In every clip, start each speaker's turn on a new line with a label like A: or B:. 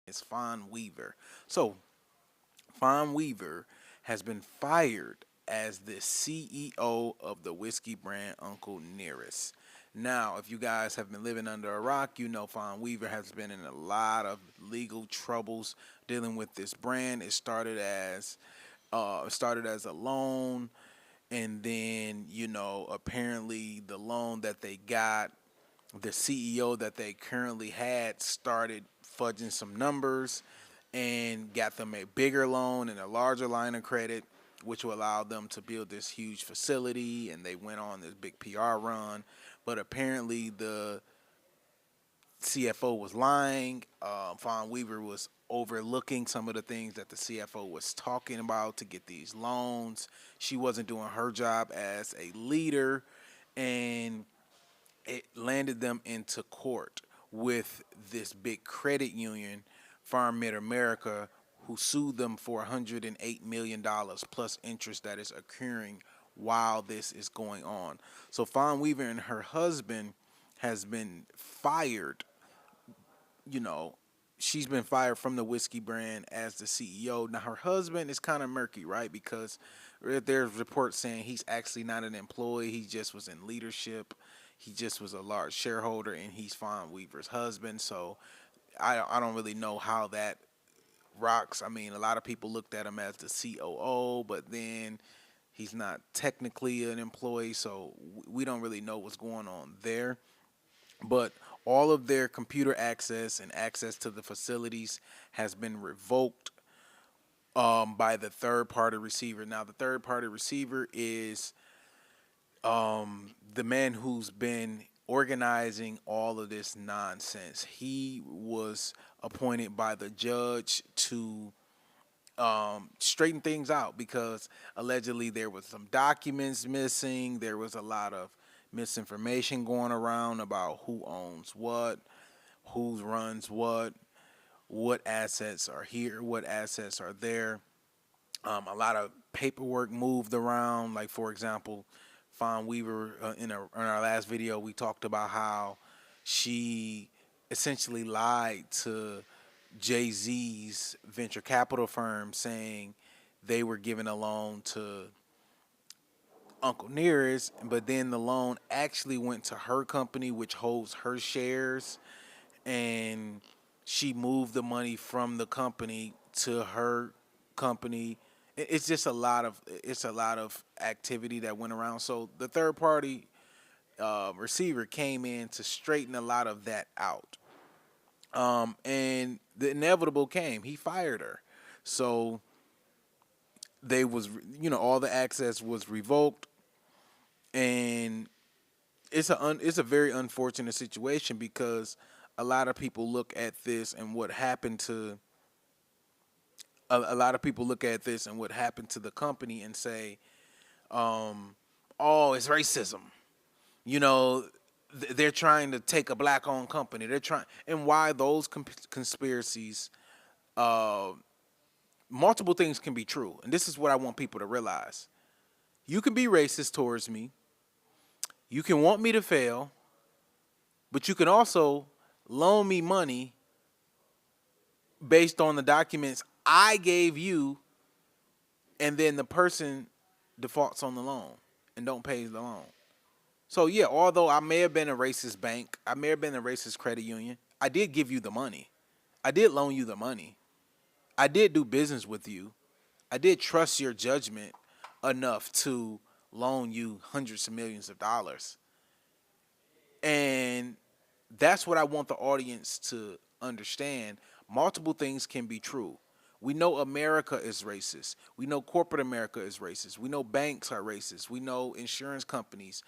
A: is Fawn Weaver. So, Fawn Weaver has been fired as the CEO of the whiskey brand Uncle Nearest. Now, if you guys have been living under a rock, you know Fawn Weaver has been in a lot of legal troubles dealing with this brand. It started as a loan, and then apparently the loan that they got, the CEO that they currently had started fudging some numbers and got them a bigger loan and a larger line of credit, which will allow them to build this huge facility. And they went on this big PR run. But apparently, the CFO was lying. Fawn Weaver was overlooking some of the things that the CFO was talking about to get these loans. She wasn't doing her job as a leader, and it landed them into court with this big credit union, Farm Mid America, who sued them for $108 million plus interest that is occurring while this is going on. So Fawn Weaver and her husband has been fired. You know, she's been fired from the whiskey brand as the CEO. Now her husband is kind of murky, right? Because there's reports saying he's actually not an employee. He just was in leadership. He just was a large shareholder, and he's Fawn Weaver's husband. So I don't really know how that rocks. I mean, a lot of people looked at him as the COO, but then he's not technically an employee, so we don't really know what's going on there. But all of their computer access and access to the facilities has been revoked by the third party receiver. Now, the third party receiver is the man who's been organizing all of this nonsense. He was appointed by the judge to straighten things out because allegedly there was some documents missing. There was a lot of misinformation going around about who owns what, who runs what assets are here, what assets are there. A lot of paperwork moved around. Like, for example, Fawn Weaver, in our last video, we talked about how she essentially lied to Jay Z's venture capital firm, saying they were giving a loan to Uncle Nearest, but then the loan actually went to her company, which holds her shares, and she moved the money from the company to her company. It's just a lot of activity that went around. So the third party receiver came in to straighten a lot of that out. And the inevitable came. He fired her. So they was all the access was revoked, and it's a very unfortunate situation because a lot of people look at this and what happened to a lot of people look at this and what happened to the company and say, "Oh, it's racism." You know, they're trying to take a black-owned company. They're trying, and why those conspiracies? Uh, Multiple things can be true, and this is what I want people to realize. You can be racist towards me. You can want me to fail, but you can also loan me money based on the documents I gave you, and then the person defaults on the loan and don't pay the loan. So yeah, although I may have been a racist bank, I may have been a racist credit union, I did give you the money. I did loan you the money. I did do business with you. I did trust your judgment enough to loan you hundreds of millions of dollars. And that's what I want the audience to understand. Multiple things can be true. We know America is racist. We know corporate America is racist. We know banks are racist. We know insurance companies,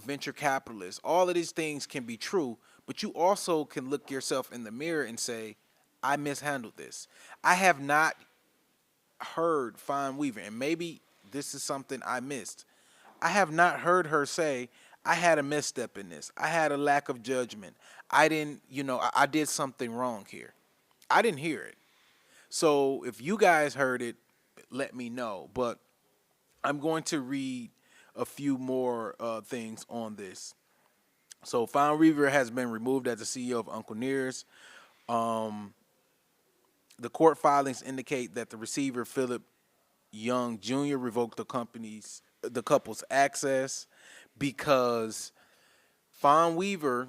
A: venture capitalists. All of these things can be true, but you also can look yourself in the mirror and say, I mishandled this. I have not heard Fawn Weaver, and maybe this is something I missed. I have not heard her say, I had a misstep in this. I had a lack of judgment. I didn't, I did something wrong here. I didn't hear it. So if you guys heard it, let me know. But I'm going to read a few more things on this. So Fawn Weaver has been removed as the CEO of Uncle Nearest. Um, The court filings indicate that the receiver, Philip Young Jr., revoked the couple's access because Fawn Weaver,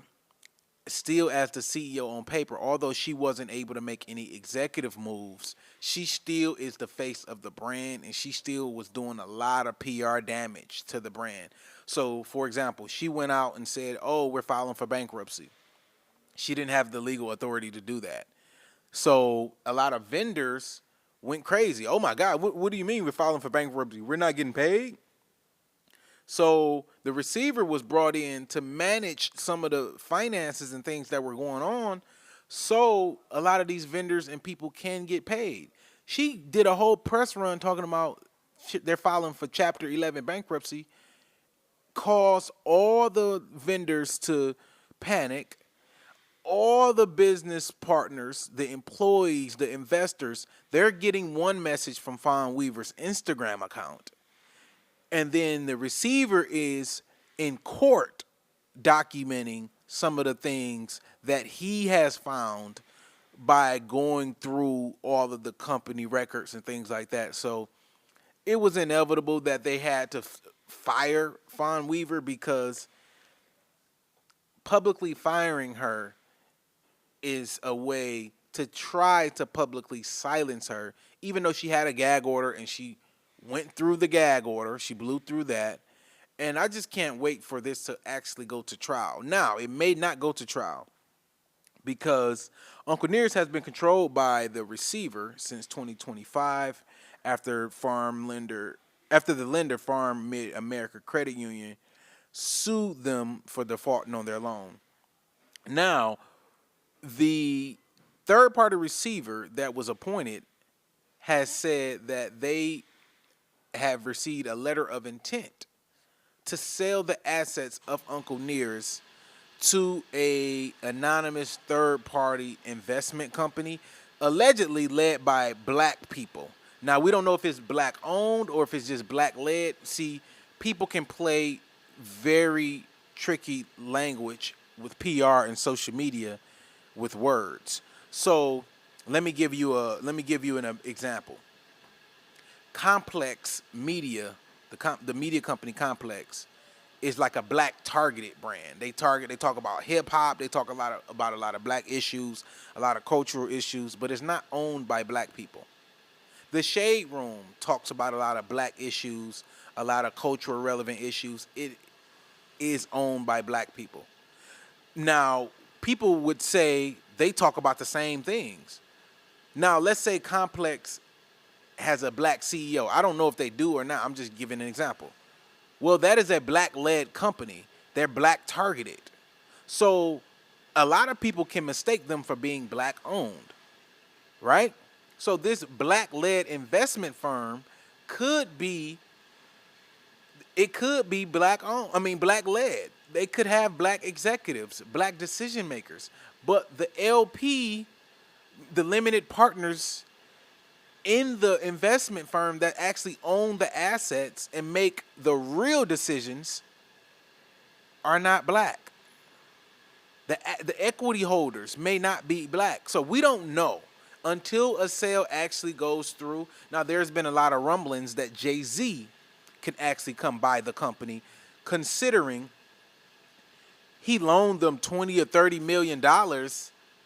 A: still as the CEO on paper, although she wasn't able to make any executive moves, she still is the face of the brand, and she still was doing a lot of PR damage to the brand. So, for example, she went out and said, "Oh, we're filing for bankruptcy." She didn't have the legal authority to do that. So, a lot of vendors went crazy. "Oh my God, what do you mean we're filing for bankruptcy? We're not getting paid?" So the receiver was brought in to manage some of the finances and things that were going on, so a lot of these vendors and people can get paid. She did a whole press run talking about they're filing for Chapter 11 bankruptcy, caused all the vendors to panic, all the business partners, the employees, the investors. They're getting one message from Fawn Weaver's Instagram account. And then the receiver is in court documenting some of the things that he has found by going through all of the company records and things like that. So it was inevitable that they had to fire Fawn Weaver, because publicly firing her is a way to try to publicly silence her, even though she had a gag order and she went through the gag order. She blew through that. And I just can't wait for this to actually go to trial. Now, it may not go to trial because Uncle Nearest has been controlled by the receiver since 2025 after the lender Farm Mid America Credit Union sued them for defaulting on their loan. Now, the third-party receiver that was appointed has said that they have received a letter of intent to sell the assets of Uncle Nearest to a anonymous third-party investment company, allegedly led by black people. Now, we don't know if it's black-owned or if it's just black-led. See, people can play very tricky language with PR and social media with words. So let me give you an example. Complex Media, the media company Complex, is like a black targeted brand. They talk about hip hop, they talk about a lot of black issues, a lot of cultural issues, but it's not owned by black people. The Shade Room talks about a lot of black issues, a lot of cultural relevant issues. It is owned by black people. Now, people would say they talk about the same things. Now, let's say Complex has a black CEO. I don't know if they do or not. I'm just giving an example. Well, that is a black-led company. They're black-targeted. So a lot of people can mistake them for being black-owned, right? So this black-led investment firm could be black-owned. Black-led. They could have black executives, black decision makers. But the LP, the limited partners in the investment firm that actually own the assets and make the real decisions, are not black. The equity holders may not be black. So we don't know until a sale actually goes through. Now, there's been a lot of rumblings that Jay-Z can actually come buy the company, considering he loaned them $20 or $30 million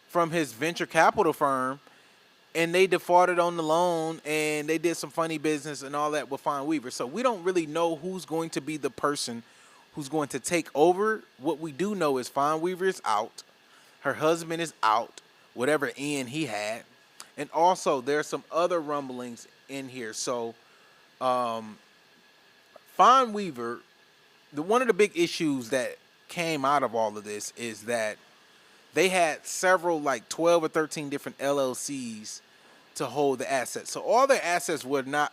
A: from his venture capital firm, and they defaulted on the loan, and they did some funny business and all that with Fawn Weaver. So we don't really know who's going to be the person who's going to take over. What we do know is Fawn Weaver is out. Her husband is out, whatever end he had. And also, there's some other rumblings in here. So Fawn Weaver, one of the big issues that came out of all of this is that they had several, like 12 or 13 different LLCs to hold the assets. So all their assets were not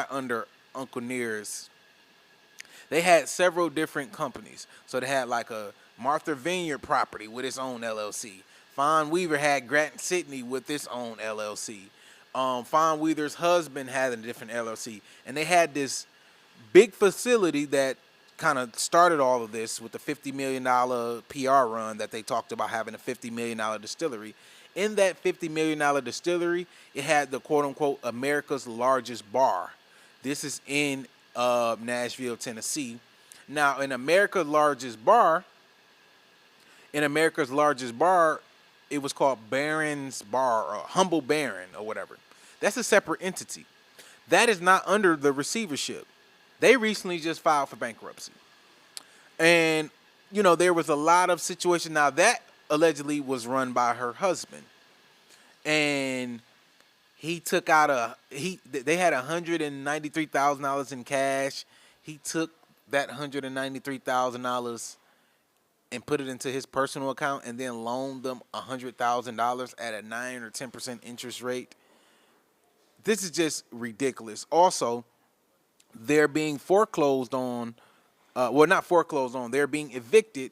A: under Uncle Nearest. They had several different companies. So they had like a Martha Vineyard property with its own LLC. Fawn Weaver had Grattan Sidney with its own LLC. Fawn Weaver's husband had a different LLC. And they had this big facility that kind of started all of this with the $50 million PR run that they talked about, having a $50 million distillery. In that $50 million distillery, it had the quote unquote America's largest bar. This is in Nashville, Tennessee. Now, in America's largest bar, it was called Baron's Bar or Humble Baron or whatever. That's a separate entity. That is not under the receivership. They recently just filed for bankruptcy. And, there was a lot of situation. Now, that allegedly was run by her husband. And he took out they had $193,000 in cash. He took that $193,000 and put it into his personal account and then loaned them $100,000 at a 9 or 10% interest rate. This is just ridiculous. Also, they're being foreclosed on. Well, not foreclosed on. They're being evicted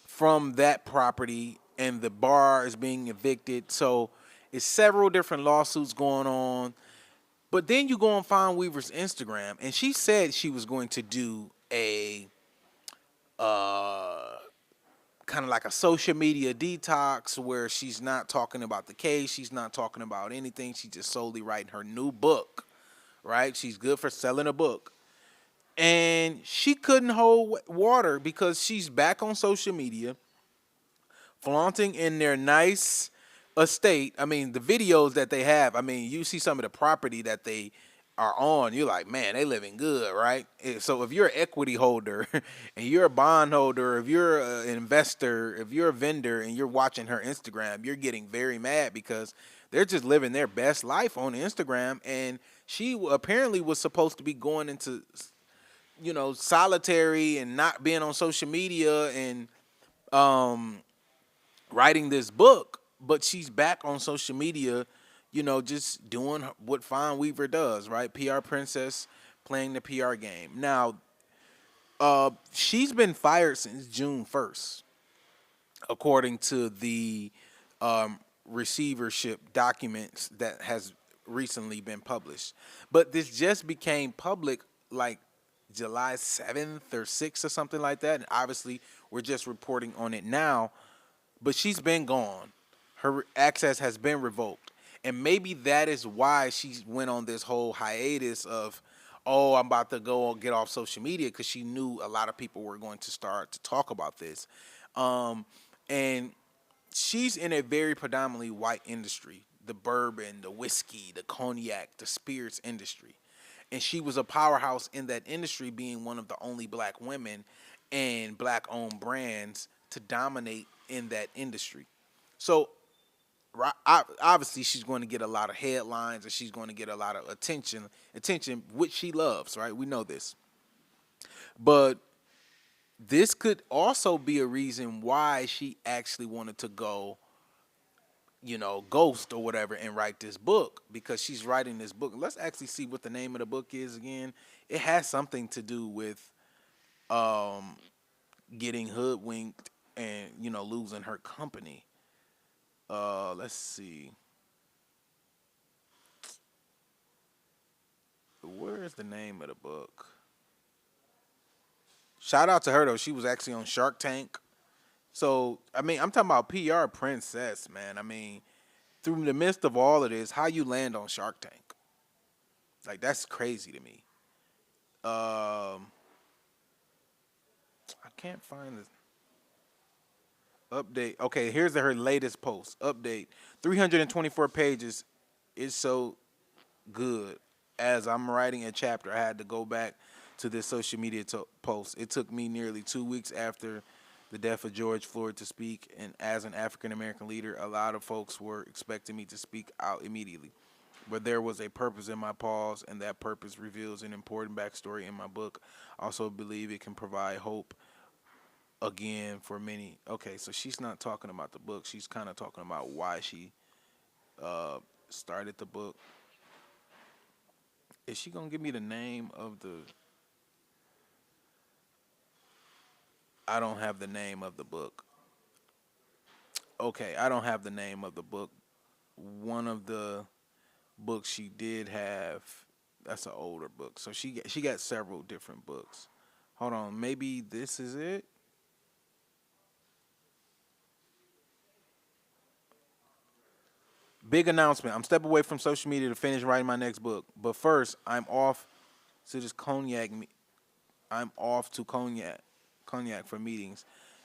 A: from that property, and the bar is being evicted. So it's several different lawsuits going on. But then you go on Fawn Weaver's Instagram, and she said she was going to do a kind of like a social media detox where she's not talking about the case. She's not talking about anything. She's just solely writing her new book, right? She's good for selling a book. And she couldn't hold water because she's back on social media, flaunting in their nice estate. I mean, the videos that they have, I mean, you see some of the property that they are on, you're like, man, they living good, right? So if you're an equity holder and you're a bond holder, if you're an investor, if you're a vendor and you're watching her Instagram, you're getting very mad because they're just living their best life on Instagram. And she apparently was supposed to be going into, solitary and not being on social media and writing this book, but she's back on social media, just doing what Fawn Weaver does, right? PR princess playing the PR game. Now, she's been fired since June 1st, according to the receivership documents that has recently been published. But this just became public like July 7th or 6th or something like that. And obviously, we're just reporting on it now. But she's been gone. Her access has been revoked. And maybe that is why she went on this whole hiatus of, oh, I'm about to go get off social media, because she knew a lot of people were going to start to talk about this. And she's in a very predominantly white industry, the bourbon, the whiskey, the cognac, the spirits industry. And she was a powerhouse in that industry, being one of the only black women and black-owned brands to dominate in that industry. So obviously she's going to get a lot of headlines and she's going to get a lot of attention, which she loves, right? We know this. But this could also be a reason why she actually wanted to go, ghost or whatever and write this book, because she's writing this book. Let's actually see what the name of the book is again. It has something to do with getting hoodwinked and, losing her company. Let's see. Where is the name of the book? Shout out to her, though. She was actually on Shark Tank. So, I mean, I'm talking about PR princess, man. I mean, through the midst of all of this, how you land on Shark Tank? Like, that's crazy to me. I can't find this. Update. Okay, here's her latest post. Update. 324 pages. It's so good. As I'm writing a chapter, I had to go back to this social media post. It took me nearly 2 weeks after the death of George Floyd to speak, and as an African-American leader, a lot of folks were expecting me to speak out immediately. But there was a purpose in my pause, and that purpose reveals an important backstory in my book. I also believe it can provide hope again for many. Okay, so she's not talking about the book. She's kind of talking about why she started the book. Is she going to give me the name of the... I don't have the name of the book. Okay, I don't have the name of the book. One of the books she did have, that's an older book. So she got several different books. Hold on, maybe this is it? Big announcement. I'm stepping away from social media to finish writing my next book. But first, I'm off to this cognac. I'm off to cognac for meetings.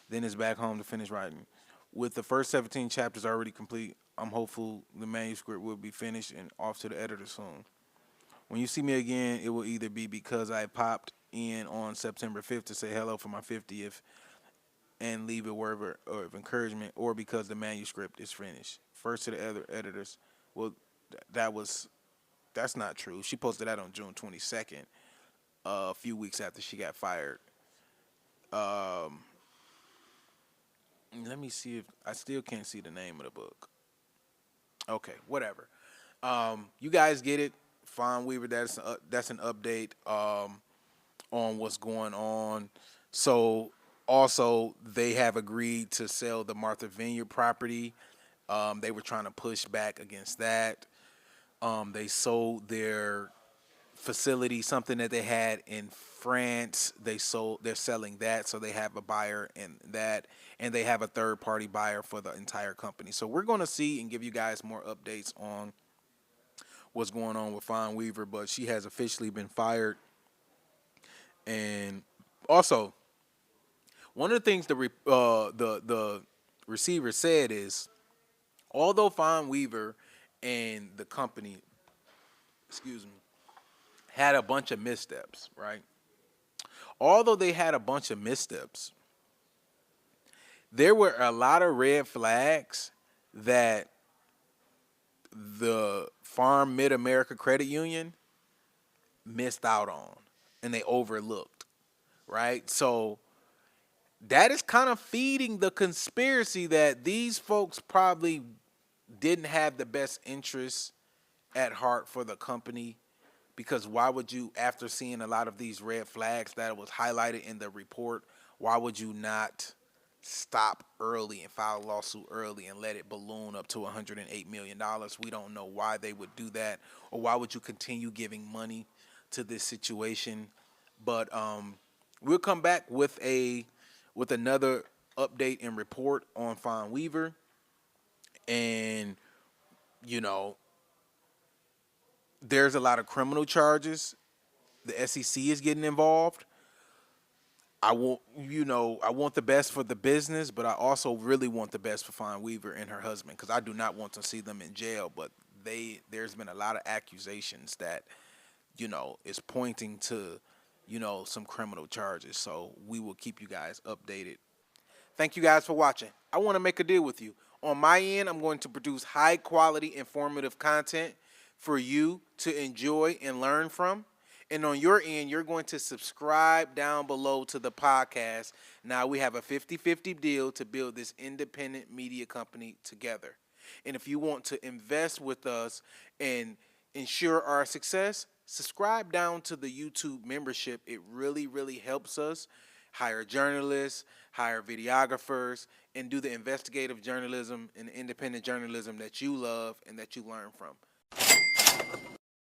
A: Then it's back home to finish writing. With the first 17 chapters already complete, I'm hopeful the manuscript will be finished and off to the editor soon. When you see me again, it will either be because I popped in on September 5th to say hello for my 50th and leave a word of encouragement, or because the manuscript is finished. First to the other editors. Well, that's not true. She posted that on June 22nd, a few weeks after she got fired. Um, Let me see if I still can't see the name of the book. Okay, whatever. You guys get it. Fawn Weaver. That's an update on what's going on. So also they have agreed to sell the Martha Vineyard property. They were trying to push back against that. They sold their facility, something that they had in France. They're selling that, so they have a buyer in that, and they have a third party buyer for the entire company. So we're going to see and give you guys more updates on what's going on with Fawn Weaver, but she has officially been fired. And also, one of the things the receiver said is, although Fawn Weaver and the company, excuse me, had a bunch of missteps, right? Although they had a bunch of missteps, there were a lot of red flags that the Farm Mid America Credit Union missed out on and they overlooked, right? So that is kind of feeding the conspiracy that these folks probably didn't have the best interests at heart for the company. Because why would you, after seeing a lot of these red flags that was highlighted in the report, why would you not stop early and file a lawsuit early and let it balloon up to $108 million? We don't know why they would do that, or why would you continue giving money to this situation. But we'll come back with another update and report on Fawn Weaver. And, you know, there's a lot of criminal charges. The SEC is getting involved. I want the best for the business, but I also really want the best for Fawn Weaver and her husband, because I do not want to see them in jail. But there's been a lot of accusations that, is pointing to, some criminal charges. So we will keep you guys updated. Thank you guys for watching. I want to make a deal with you. On my end, I'm going to produce high quality, informative content for you to enjoy and learn from. And on your end, you're going to subscribe down below to the podcast. Now we have a 50-50 deal to build this independent media company together. And if you want to invest with us and ensure our success, subscribe down to the YouTube membership. It really, really helps us hire journalists, hire videographers, and do the investigative journalism and independent journalism that you love and that you learn from.